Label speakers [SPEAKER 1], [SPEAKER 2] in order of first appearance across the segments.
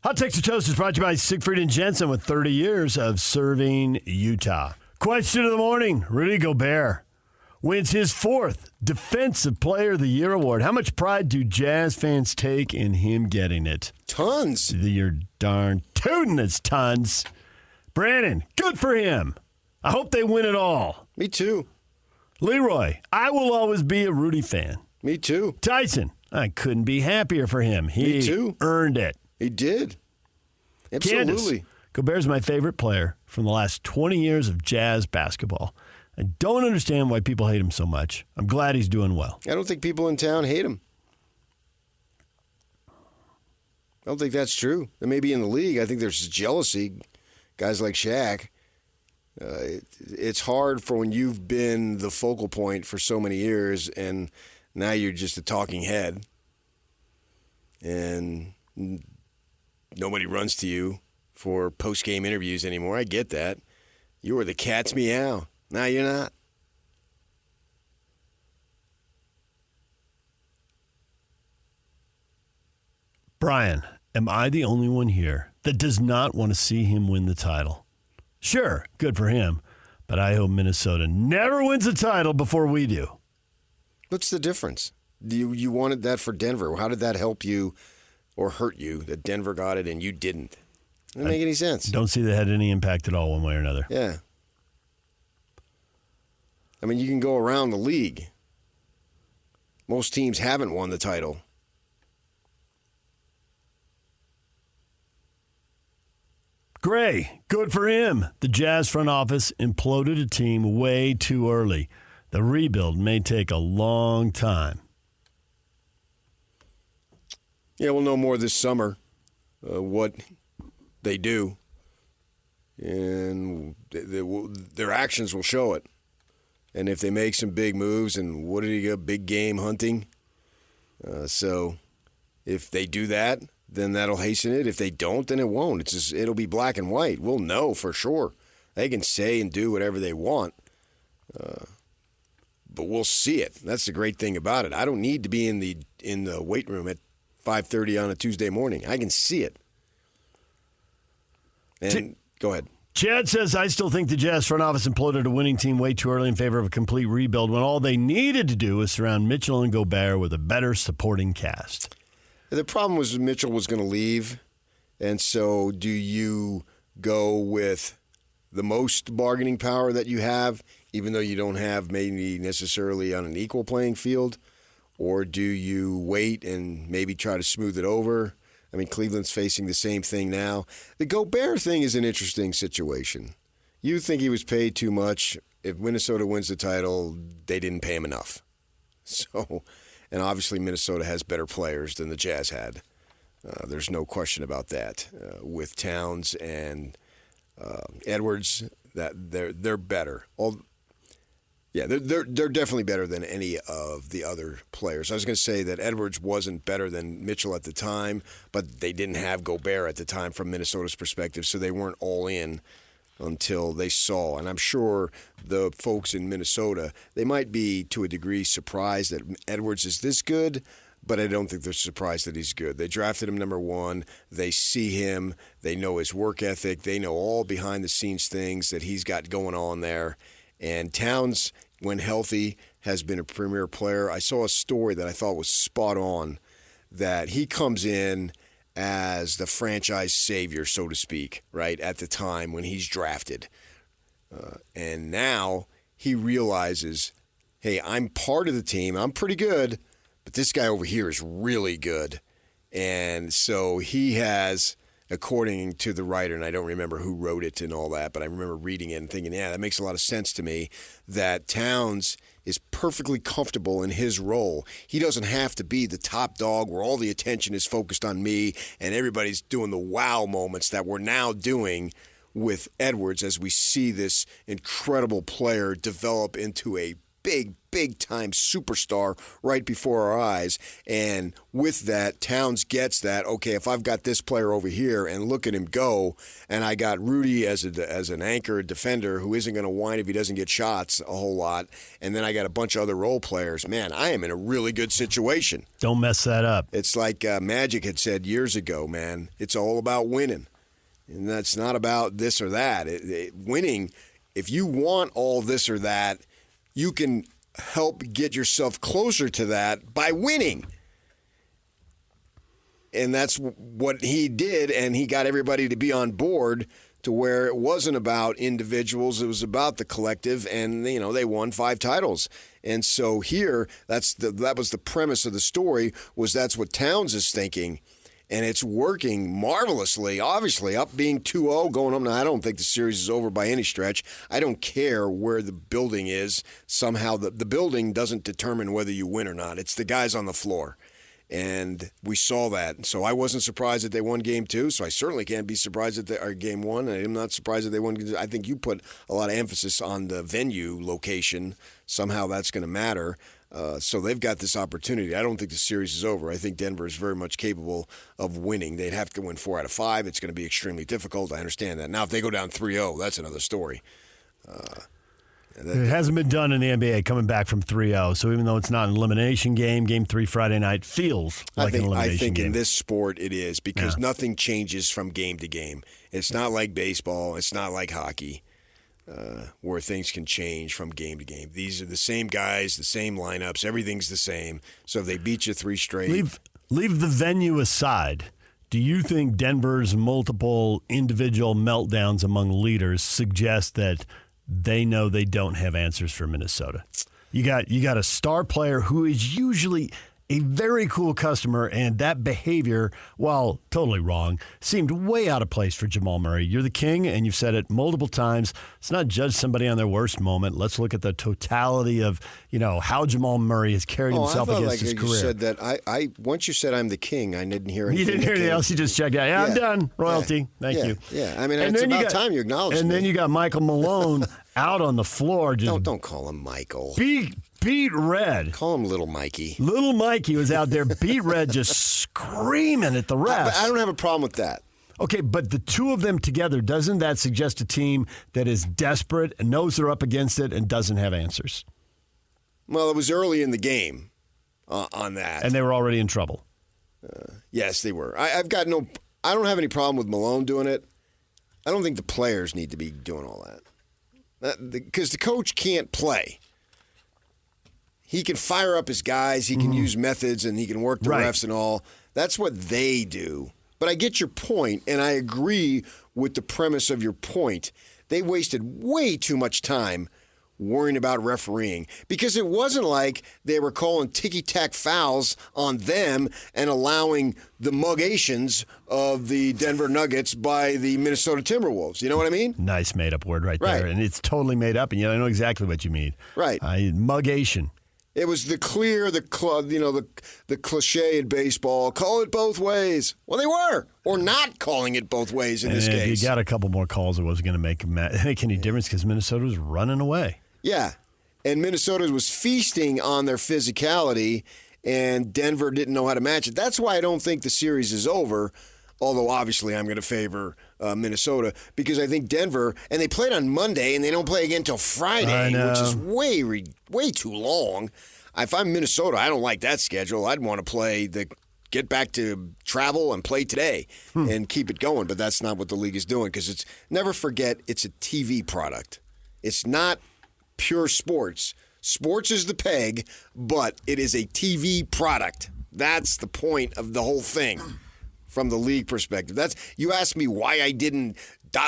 [SPEAKER 1] Hot Takes or Toast is brought to you by Siegfried and Jensen with 30 years of serving Utah. Question of the morning, Rudy Gobert wins his 4th Defensive Player of the Year award. How much pride do Jazz fans take in him getting it?
[SPEAKER 2] Tons.
[SPEAKER 1] You're darn tootin' it's tons. Brandon, good for him. I hope they win it all.
[SPEAKER 2] Me too.
[SPEAKER 1] Leroy, I will always be a Rudy fan.
[SPEAKER 2] Me too.
[SPEAKER 1] Tyson, I couldn't be happier for him.
[SPEAKER 2] Me too.
[SPEAKER 1] Earned it.
[SPEAKER 2] He did. Absolutely.
[SPEAKER 1] Candace, Gobert's my favorite player from the last 20 years of Jazz basketball. I don't understand why people hate him so much. I'm glad he's doing well.
[SPEAKER 2] I don't think people in town hate him. I don't think that's true. There may be in the league. I think there's jealousy. Guys like Shaq. It's hard for when you've been the focal point for so many years and now you're just a talking head. And nobody runs to you for post-game interviews anymore. I get that. You were the cat's meow. Now you're not.
[SPEAKER 1] Brian, am I the only one here that does not want to see him win the title? Sure, good for him, but I hope Minnesota never wins a title before we do.
[SPEAKER 2] What's the difference? You wanted that for Denver. How did that help you or hurt you that Denver got it and you didn't? Doesn't make any sense.
[SPEAKER 1] Don't see that had any impact at all one way or another.
[SPEAKER 2] Yeah. I mean, you can go around the league. Most teams haven't won the title.
[SPEAKER 1] Gray, good for him. The Jazz front office imploded a team way too early. The rebuild may take a long time.
[SPEAKER 2] Yeah, we'll know more this summer what they do. And their actions will show it. And if they make some big moves, and what did he go? Big game hunting. So if they do that, then that'll hasten it. If they don't, then it won't. It'll be black and white. We'll know for sure. They can say and do whatever they want. But we'll see it. That's the great thing about it. I don't need to be in the weight room at 5:30 on a Tuesday morning. I can see it. And go ahead.
[SPEAKER 1] Chad says, I still think the Jazz front office imploded a winning team way too early in favor of a complete rebuild when all they needed to do was surround Mitchell and Gobert with a better supporting cast.
[SPEAKER 2] The problem was Mitchell was going to leave, and so do you go with the most bargaining power that you have, even though you don't have maybe necessarily on an equal playing field, or do you wait and maybe try to smooth it over? I mean, Cleveland's facing the same thing now. The Gobert thing is an interesting situation. You think he was paid too much. If Minnesota wins the title, they didn't pay him enough. So, and obviously Minnesota has better players than the Jazz had. There's no question about that. With Towns and Edwards, that they're better. They're definitely better than any of the other players. I was going to say that Edwards wasn't better than Mitchell at the time, but they didn't have Gobert at the time from Minnesota's perspective, so they weren't all in until they saw. And I'm sure the folks in Minnesota, they might be to a degree surprised that Edwards is this good, but I don't think they're surprised that he's good. They drafted him number 1. They see him. They know his work ethic. They know all behind-the-scenes things that he's got going on there. And Towns, when healthy, has been a premier player. I saw a story that I thought was spot on, that he comes in as the franchise savior, so to speak, right, at the time when he's drafted. And now he realizes, hey, I'm part of the team. I'm pretty good, but this guy over here is really good. And so he has, according to the writer, and I don't remember who wrote it and all that, but I remember reading it and thinking, yeah, that makes a lot of sense to me, that Towns is perfectly comfortable in his role. He doesn't have to be the top dog where all the attention is focused on me and everybody's doing the wow moments that we're now doing with Edwards as we see this incredible player develop into a big-time superstar right before our eyes. And with that, Towns gets that, okay, if I've got this player over here and look at him go, and I got Rudy as an anchor, defender who isn't going to whine if he doesn't get shots a whole lot, and then I got a bunch of other role players, man, I am in a really good situation.
[SPEAKER 1] Don't mess that up.
[SPEAKER 2] It's like Magic had said years ago, man, it's all about winning. And that's not about this or that. Winning, if you want all this or that, you can help get yourself closer to that by winning. And that's what he did, and he got everybody to be on board to where it wasn't about individuals, it was about the collective, and they won 5 titles. And so here, that was the premise of the story, was that's what Towns is thinking. And it's working marvelously, obviously, up being 2-0, going home. Now, I don't think the series is over by any stretch. I don't care where the building is. Somehow the building doesn't determine whether you win or not. It's the guys on the floor. And we saw that. So I wasn't surprised that they won Game 2, so I certainly can't be surprised that they are Game 1. I'm not surprised that they won. I think you put a lot of emphasis on the venue location. Somehow that's going to matter. So they've got this opportunity. I don't think the series is over. I think Denver is very much capable of winning. They'd have to win 4 out of 5. It's going to be extremely difficult. I understand that. Now, if they go down 3-0, that's another story.
[SPEAKER 1] It hasn't been done in the NBA coming back from 3-0. So even though it's not an elimination game, Game 3 Friday night feels like an elimination game.
[SPEAKER 2] I think in this sport it is because nothing changes from game to game. It's not like baseball. It's not like hockey. Where things can change from game to game. These are the same guys, the same lineups, everything's the same. So if they beat you 3 straight.
[SPEAKER 1] Leave the venue aside. Do you think Denver's multiple individual meltdowns among leaders suggest that they know they don't have answers for Minnesota? You got a star player who is usually a very cool customer, and that behavior, while totally wrong, seemed way out of place for Jamal Murray. You're the king, and you've said it multiple times. Let's not judge somebody on their worst moment. Let's look at the totality of how Jamal Murray has carried himself against his career.
[SPEAKER 2] You said that. Once you said I'm the king, I didn't hear anything.
[SPEAKER 1] You didn't hear anything else. You just checked out. I'm done. Royalty. Thank you.
[SPEAKER 2] Yeah. I mean, it's about time you acknowledge me.
[SPEAKER 1] And then you got Michael Malone out on the floor. Just
[SPEAKER 2] don't call him Michael.
[SPEAKER 1] Beat red.
[SPEAKER 2] Call him Little Mikey.
[SPEAKER 1] Little Mikey was out there, beat red, just screaming at the refs.
[SPEAKER 2] I don't have a problem with that.
[SPEAKER 1] Okay, but the two of them together, doesn't that suggest a team that is desperate and knows they're up against it and doesn't have answers?
[SPEAKER 2] Well, it was early in the game on that.
[SPEAKER 1] And they were already in trouble.
[SPEAKER 2] Yes, they were. I don't have any problem with Malone doing it. I don't think the players need to be doing all that. Because the coach can't play. He can fire up his guys, he can use methods, and he can work the refs and all. That's what they do. But I get your point, and I agree with the premise of your point. They wasted way too much time worrying about refereeing because it wasn't like they were calling ticky-tack fouls on them and allowing the mugations of the Denver Nuggets by the Minnesota Timberwolves. You know what I mean?
[SPEAKER 1] Nice made-up word right there. And it's totally made up, and I know exactly what you mean.
[SPEAKER 2] Right.
[SPEAKER 1] Mugation.
[SPEAKER 2] It was the cliche in baseball, call it both ways. Well, they were, or not calling it both ways in this case.
[SPEAKER 1] You got a couple more calls that wasn't going to make any difference because Minnesota was running away.
[SPEAKER 2] Yeah, and Minnesota was feasting on their physicality, and Denver didn't know how to match it. That's why I don't think the series is over, although obviously I'm going to favor Minnesota because I think Denver, and they played on Monday, and they don't play again until Friday, which is way too long. If I'm Minnesota, I don't like that schedule. I'd want to get back to travel and play today and keep it going, but that's not what the league is doing because never forget, it's a TV product. It's not pure sports. Sports is the peg, but it is a TV product. That's the point of the whole thing from the league perspective. You asked me why I didn't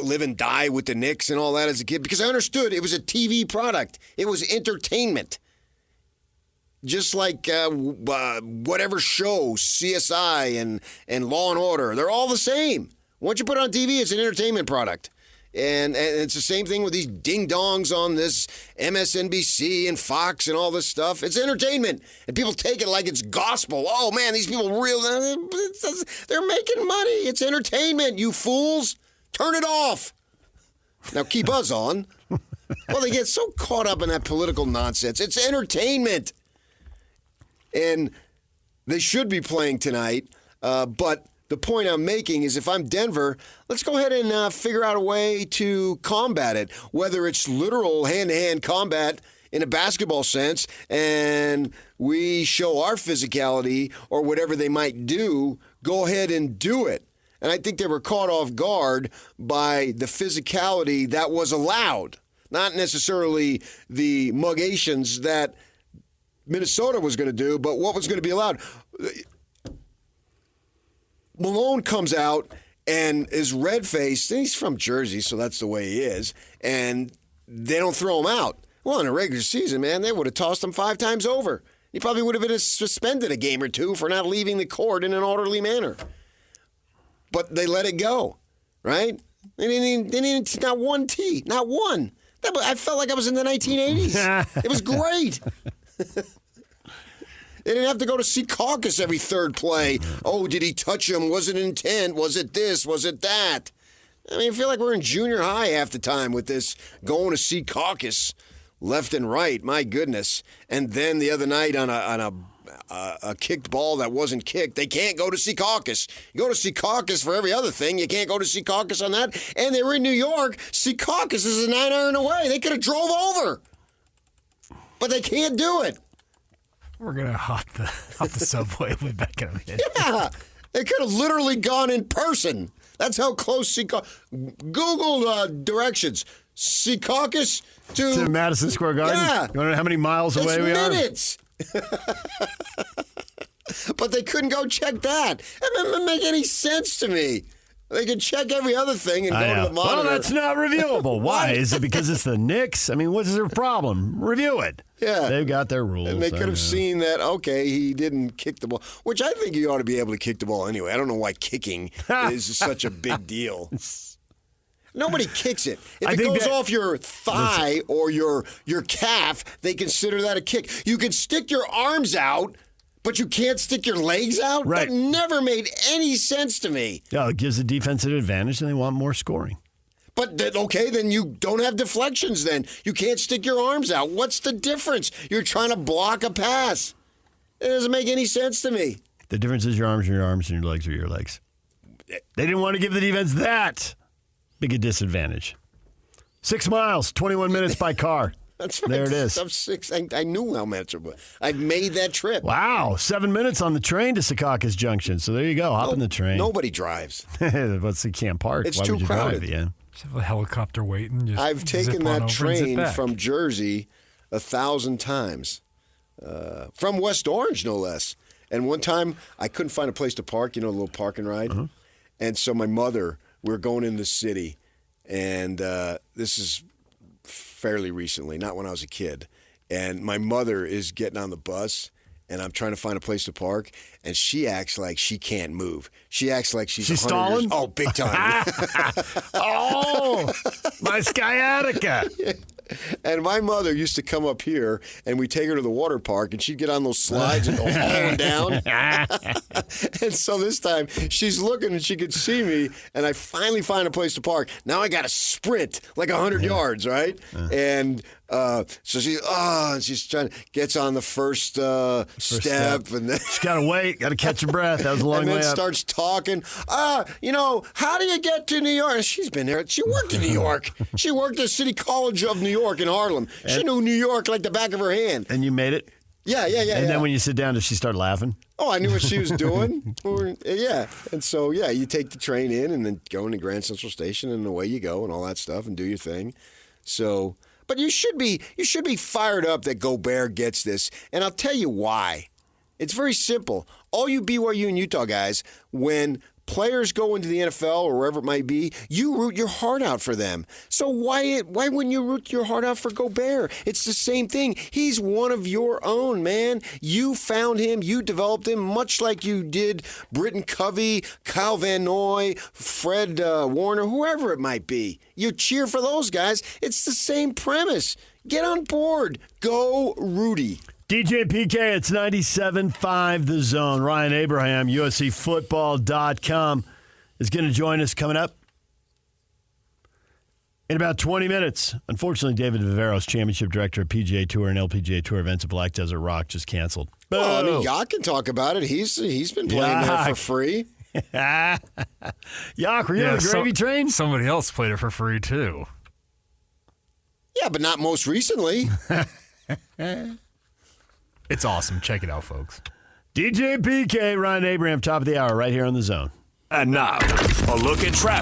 [SPEAKER 2] live and die with the Knicks and all that as a kid, because I understood it was a TV product. It was entertainment. Just like whatever show, CSI and Law and Order, they're all the same. Once you put it on TV, it's an entertainment product. And it's the same thing with these ding-dongs on this MSNBC and Fox and all this stuff. It's entertainment. And people take it like it's gospel. Oh, man, these people they're making money. It's entertainment, you fools. Turn it off. Now, keep us on. Well, they get so caught up in that political nonsense. It's entertainment. And they should be playing tonight. But the point I'm making is if I'm Denver, let's go ahead and figure out a way to combat it, whether it's literal hand-to-hand combat in a basketball sense, and we show our physicality or whatever they might do, go ahead and do it. And I think they were caught off guard by the physicality that was allowed, not necessarily the mugations that Minnesota was going to do, but what was going to be allowed. Malone comes out and is red-faced, and he's from Jersey, so that's the way he is, and they don't throw him out. Well, in a regular season, man, they would have tossed him 5 times over. He probably would have been suspended a game or 2 for not leaving the court in an orderly manner. But they let it go, right? They didn't not one tee, not one. I felt like I was in the 1980s. It was great. They didn't have to go to see caucus every third play. Oh, did he touch him? Was it intent? Was it this? Was it that? I mean, I feel like we're in junior high half the time with this going to see caucus left and right. My goodness. And then the other night on a kicked ball that wasn't kicked, they can't go to see caucus. You go to see caucus for every other thing. You can't go to see caucus on that. And they were in New York. See caucus is a 9-iron away. They could have drove over. But they can't do it.
[SPEAKER 3] We're going to hop the subway way back in.
[SPEAKER 2] Yeah. They could have literally gone in person. That's how close Google directions. Secaucus
[SPEAKER 1] to Madison Square Garden?
[SPEAKER 2] Yeah.
[SPEAKER 1] You want to know how many miles away we
[SPEAKER 2] minutes. But they couldn't go check that. That doesn't make any sense to me. They could check every other thing and go to the monitor.
[SPEAKER 1] Well, that's not reviewable. Why? Is it because it's the Knicks? I mean, what's their problem? Review it.
[SPEAKER 2] Yeah.
[SPEAKER 1] They've got their rules.
[SPEAKER 2] And they could have seen that, okay, he didn't kick the ball, which I think you ought to be able to kick the ball anyway. I don't know why kicking is such a big deal. Nobody kicks it. If it goes off your thigh or your calf, they consider that a kick. You can stick your arms out, but you can't stick your legs out?
[SPEAKER 1] Right.
[SPEAKER 2] That never made any sense to me.
[SPEAKER 1] Yeah, it gives the defense an advantage, and they want more scoring.
[SPEAKER 2] But, okay, then you don't have deflections then. You can't stick your arms out. What's the difference? You're trying to block a pass. It doesn't make any sense to me.
[SPEAKER 1] The difference is your arms are your arms and your legs are your legs. They didn't want to give the defense that big a disadvantage. 6 miles, 21 minutes by car.
[SPEAKER 2] That's right.
[SPEAKER 1] There it is.
[SPEAKER 2] I'm 6. I knew how much, but I made that trip.
[SPEAKER 1] Wow, 7 minutes on the train to Secaucus Junction. So there you go. Hop in the train.
[SPEAKER 2] Nobody drives.
[SPEAKER 1] But you can't park.
[SPEAKER 2] It's
[SPEAKER 1] Why
[SPEAKER 2] too
[SPEAKER 1] would you
[SPEAKER 2] crowded.
[SPEAKER 1] Drive? Yeah.
[SPEAKER 3] Just have a helicopter waiting. Just
[SPEAKER 2] I've taken that train
[SPEAKER 3] from
[SPEAKER 2] from Jersey 1,000 times, from West Orange, no less. And one time I couldn't find a place to park, a little park and ride. Uh-huh. And so my mother, we were going in the city, and this is fairly recently, not when I was a kid. And my mother is getting on the bus, and I'm trying to find a place to park, and she acts like she can't move. She acts like she's
[SPEAKER 1] stalling?
[SPEAKER 2] Oh, big time.
[SPEAKER 1] Oh, my sciatica.
[SPEAKER 2] And my mother used to come up here, and we'd take her to the water park, and she'd get on those slides and go hauling down. And so this time, she's looking, and she could see me, and I finally find a place to park. Now I got to sprint like 100 yards, right? And so she's trying to gets on the first step, and then
[SPEAKER 1] she's got to wait, got to catch her breath. That was a long
[SPEAKER 2] and
[SPEAKER 1] way
[SPEAKER 2] then
[SPEAKER 1] up.
[SPEAKER 2] starts talking. How do you get to New York? She's been there. She worked in New York. She worked at City College of New York in Harlem. She knew New York like the back of her hand.
[SPEAKER 1] And you made it?
[SPEAKER 2] Yeah.
[SPEAKER 1] And then when you sit down, does she start laughing?
[SPEAKER 2] Oh, I knew what she was doing. Yeah. And so, you take the train in and then go into Grand Central Station and away you go and all that stuff and do your thing. So, but you should be fired up that Gobert gets this. And I'll tell you why. It's very simple. All you BYU and Utah guys, when players go into the NFL or wherever it might be, you root your heart out for them. So why wouldn't you root your heart out for Gobert? It's the same thing. He's one of your own, man. You found him. You developed him, much like you did Britton Covey, Kyle Van Noy, Fred Warner, whoever it might be. You cheer for those guys. It's the same premise. Get on board. Go Rudy.
[SPEAKER 1] DJ PK, it's 97.5 The Zone. Ryan Abraham, USCFootball.com, is going to join us coming up. In about 20 minutes, unfortunately, David Viveros, championship director of PGA Tour and LPGA Tour events at Black Desert Rock, just canceled.
[SPEAKER 2] Well, I mean, Yacht can talk about it. He's been playing there for free.
[SPEAKER 1] Yak, were you on the gravy train?
[SPEAKER 3] Somebody else played it for free, too.
[SPEAKER 2] Yeah, but not most recently.
[SPEAKER 3] It's awesome. Check it out, folks.
[SPEAKER 1] DJ PK, Ryan Abraham, top of the hour, right here on The Zone.
[SPEAKER 4] And now, a look at traffic.